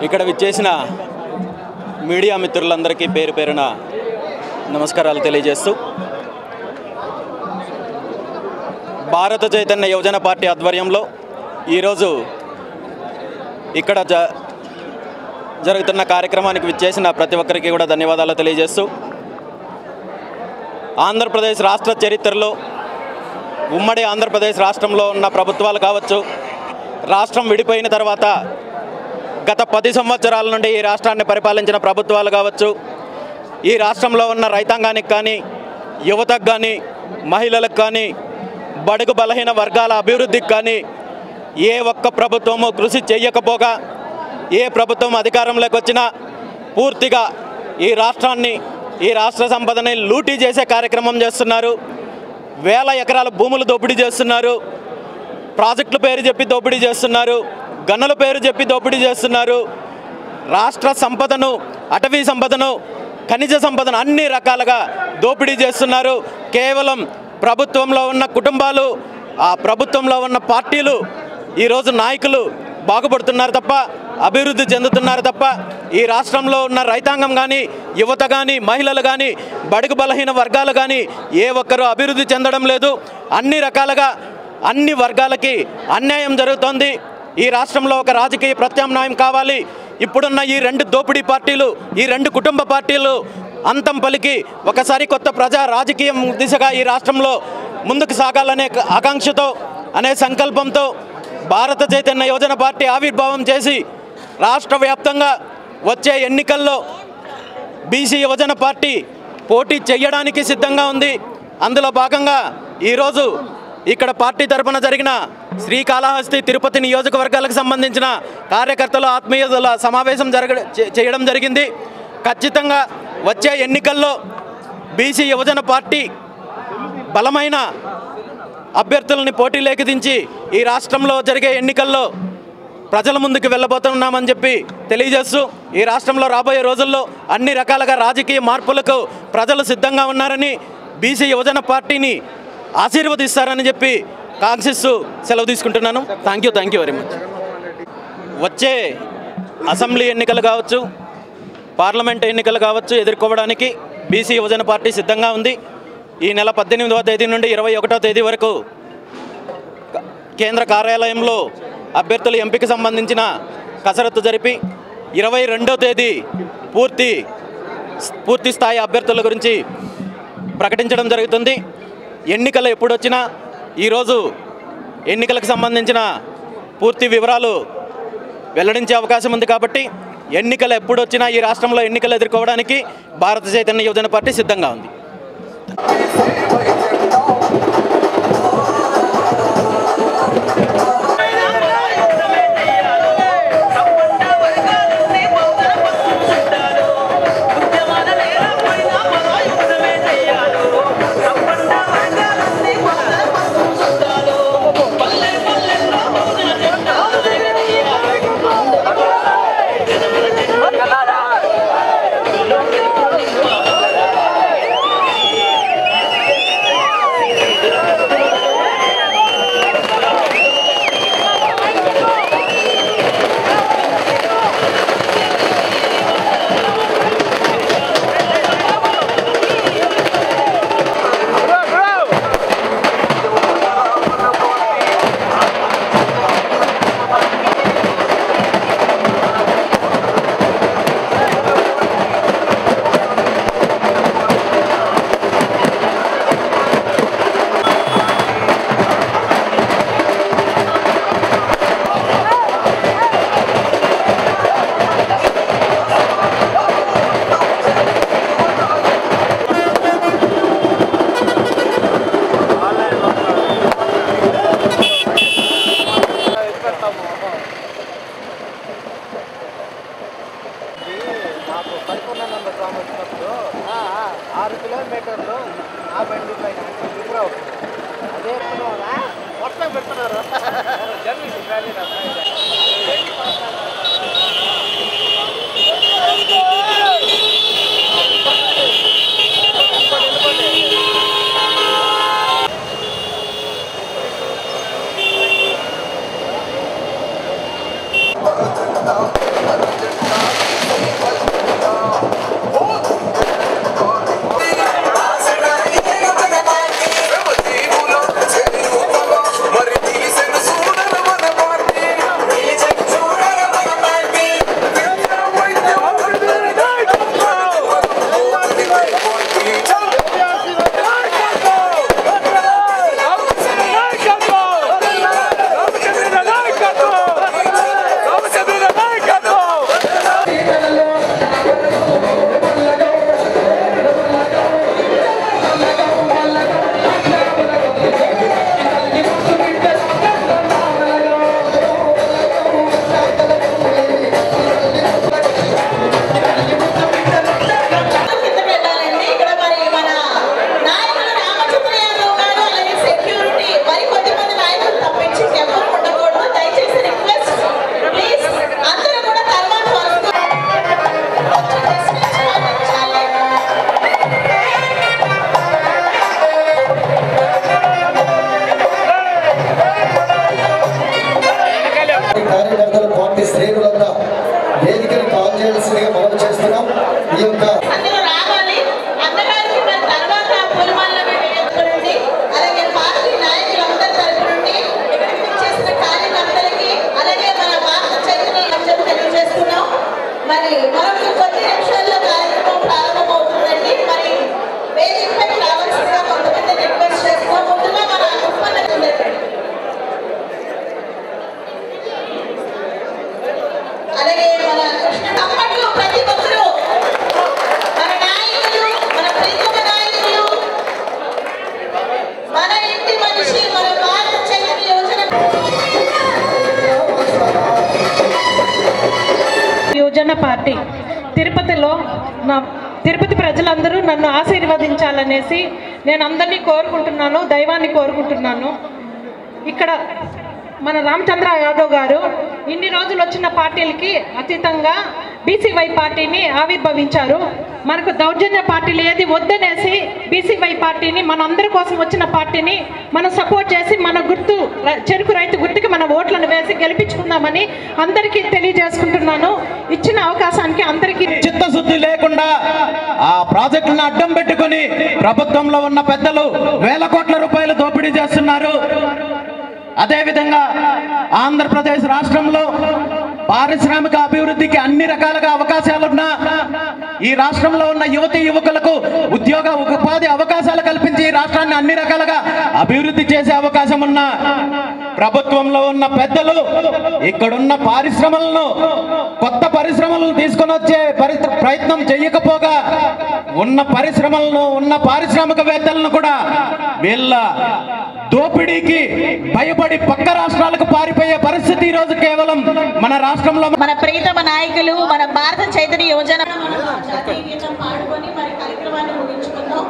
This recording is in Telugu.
ఇక్కడ విచ్చేసిన మీడియా మిత్రులందరికీ పేరు పేరున నమస్కారాలు తెలియజేస్తూ, భారత చైతన్య యువజన పార్టీ ఆధ్వర్యంలో ఈరోజు ఇక్కడ జరుగుతున్న కార్యక్రమానికి విచ్చేసిన ప్రతి ఒక్కరికి కూడా ధన్యవాదాలు తెలియజేస్తూ, ఆంధ్రప్రదేశ్ రాష్ట్ర చరిత్రలో ఉమ్మడి ఆంధ్రప్రదేశ్ రాష్ట్రంలో ఉన్న ప్రభుత్వాలు కావచ్చు, రాష్ట్రం విడిపోయిన తర్వాత గత 10 సంవత్సరాల నుండి ఈ రాష్ట్రాన్ని పరిపాలించిన ప్రభుత్వాలు కావచ్చు, ఈ రాష్ట్రంలో ఉన్న రైతాంగానికి కానీ, యువతకు కానీ, మహిళలకు కానీ, బడుగు బలహీన వర్గాల అభివృద్ధికి కానీ ఏ ఒక్క ప్రభుత్వము కృషి చేయకపోగా, ఏ ప్రభుత్వం అధికారంలోకి వచ్చినా పూర్తిగా ఈ రాష్ట్రాన్ని, ఈ రాష్ట్ర సంపదని లూటీ చేసే కార్యక్రమం చేస్తున్నారు. వేల ఎకరాల భూములు దోపిడీ చేస్తున్నారు, ప్రాజెక్టుల పేరు చెప్పి దోపిడీ చేస్తున్నారు, గనుల పేరు చెప్పి దోపిడీ చేస్తున్నారు. రాష్ట్ర సంపదను, అటవీ సంపదను, ఖనిజ సంపదను అన్ని రకాలుగా దోపిడీ చేస్తున్నారు. కేవలం ప్రభుత్వంలో ఉన్న కుటుంబాలు, ఆ ప్రభుత్వంలో ఉన్న పార్టీలు, ఈరోజు నాయకులు బాగుపడుతున్నారు తప్ప, అభివృద్ధి చెందుతున్నారు తప్ప, ఈ రాష్ట్రంలో ఉన్న రైతాంగం కానీ, యువత కానీ, మహిళలు కానీ, బడుగు బలహీన వర్గాలు కానీ ఏ ఒక్కరూ అభివృద్ధి చెందడం లేదు. అన్ని రకాలుగా అన్ని వర్గాలకి అన్యాయం జరుగుతోంది. ఈ రాష్ట్రంలో ఒక రాజకీయ ప్రత్యామ్నాయం కావాలి. ఇప్పుడున్న ఈ 2 దోపిడీ పార్టీలు, ఈ 2 కుటుంబ పార్టీలు అంతం పలికి ఒకసారి కొత్త ప్రజా రాజకీయం దిశగా ఈ రాష్ట్రంలో ముందుకు సాగాలనే ఆకాంక్షతో, అనే సంకల్పంతో భారత చైతన్య యువజన పార్టీ ఆవిర్భావం చేసి రాష్ట్ర వ్యాప్తంగా వచ్చే ఎన్నికల్లో బీసీ యువజన పార్టీ పోటీ చేయడానికి సిద్ధంగా ఉంది. అందులో భాగంగా ఈరోజు ఇక్కడ పార్టీ తరఫున జరిగిన శ్రీకాళహస్తి, తిరుపతి నియోజకవర్గాలకు సంబంధించిన కార్యకర్తల ఆత్మీయతల సమావేశం చేయడం జరిగింది. ఖచ్చితంగా వచ్చే ఎన్నికల్లో బీసీ యువజన పార్టీ బలమైన అభ్యర్థులని పోటీలోకి దించి ఈ రాష్ట్రంలో జరిగే ఎన్నికల్లో ప్రజల ముందుకు వెళ్ళబోతున్నామని చెప్పి తెలియజేస్తూ, ఈ రాష్ట్రంలో రాబోయే రోజుల్లో అన్ని రకాలుగా రాజకీయ మార్పులకు ప్రజలు సిద్ధంగా ఉన్నారని, బీసీ యువజన పార్టీని ఆశీర్వదిస్తారని చెప్పి కాంక్షిస్తూ సెలవు తీసుకుంటున్నాను. Thank you very much. వచ్చే అసెంబ్లీ ఎన్నికలు కావచ్చు, పార్లమెంట్ ఎన్నికలు కావచ్చు ఎదుర్కోవడానికి బీసీ యువజన పార్టీ సిద్ధంగా ఉంది. ఈ నెల 18వ తేదీ నుండి 21వ తేదీ వరకు కేంద్ర కార్యాలయంలో అభ్యర్థుల ఎంపిక సంబంధించిన కసరత్తు జరిపి 22వ తేదీ పూర్తి స్థాయి అభ్యర్థుల గురించి ప్రకటించడం జరుగుతుంది. ఎన్నికలు ఎప్పుడొచ్చినా ఈరోజు ఎన్నికలకు సంబంధించిన పూర్తి వివరాలు వెల్లడించే అవకాశం ఉంది. కాబట్టి ఎన్నికలు ఎప్పుడొచ్చినా ఈ రాష్ట్రంలో ఎన్నికలు ఎదుర్కోవడానికి భారత చైతన్య యువజన పార్టీ సిద్ధంగా ఉంది. పార్టీ తిరుపతిలో తిరుపతి ప్రజలందరూ నన్ను ఆశీర్వదించాలనేసి నేను అందరినీ కోరుకుంటున్నాను, దైవాన్ని కోరుకుంటున్నాను. ఇక్కడ మన రామచంద్ర యాదవ్ గారు ఇన్ని రోజులు వచ్చిన పార్టీలకి అతీతంగా బీసీవై పార్టీని ఆవిర్భవించారు. మనకు దౌర్జన్య పార్టీలు ఏది వద్దనేసి బీసీవై పార్టీని, మన అందరి కోసం వచ్చిన పార్టీని మనం సపోర్ట్ చేసి మన గుర్తు చెరుకు రైతు గుర్తుకి మన ఓట్లను వేసి గెలిపించుకుందామని అందరికీ తెలియజేసుకుంటున్నాను. ఇచ్చిన అవకాశానికి అందరికీ చిత్తశుద్ధి లేకుండా ఆ ప్రాజెక్టులను అడ్డం పెట్టుకుని ప్రభుత్వంలో ఉన్న పెద్దలు వేల కోట్ల రూపాయలు దోపిడీ చేస్తున్నారు. అదేవిధంగా ఆంధ్రప్రదేశ్ రాష్ట్రంలో పారిశ్రామిక అభివృద్ధికి అన్ని రకాలుగా అవకాశాలున్నా ఈ రాష్ట్రంలో ఉన్న యువతీ యువకులకు ఉద్యోగ ఉపాధి అవకాశాలు కల్పించి ఈ రాష్ట్రాన్ని అన్ని రకాలుగా అభివృద్ధి చేసే అవకాశం ఉన్న ప్రభుత్వంలో ఉన్న పెద్దలు ఇక్కడున్న పరిశ్రమలను, కొత్త పరిశ్రమలను తీసుకొని వచ్చే ప్రయత్నం చేయకపోగా ఉన్న పరిశ్రమలను, ఉన్న పారిశ్రామికవేత్తలను కూడా వీళ్ళ దోపిడీకి భయపడి పక్క రాష్ట్రాలకు పారిపోయే పరిస్థితి ఈ రోజు కేవలం మన రాష్ట్రంలో. మన ప్రీతమ నాయకులు, మన భారత చైతన్య యోజన పాడుకొని మరి కార్యక్రమాన్ని ముగించుకుందాం.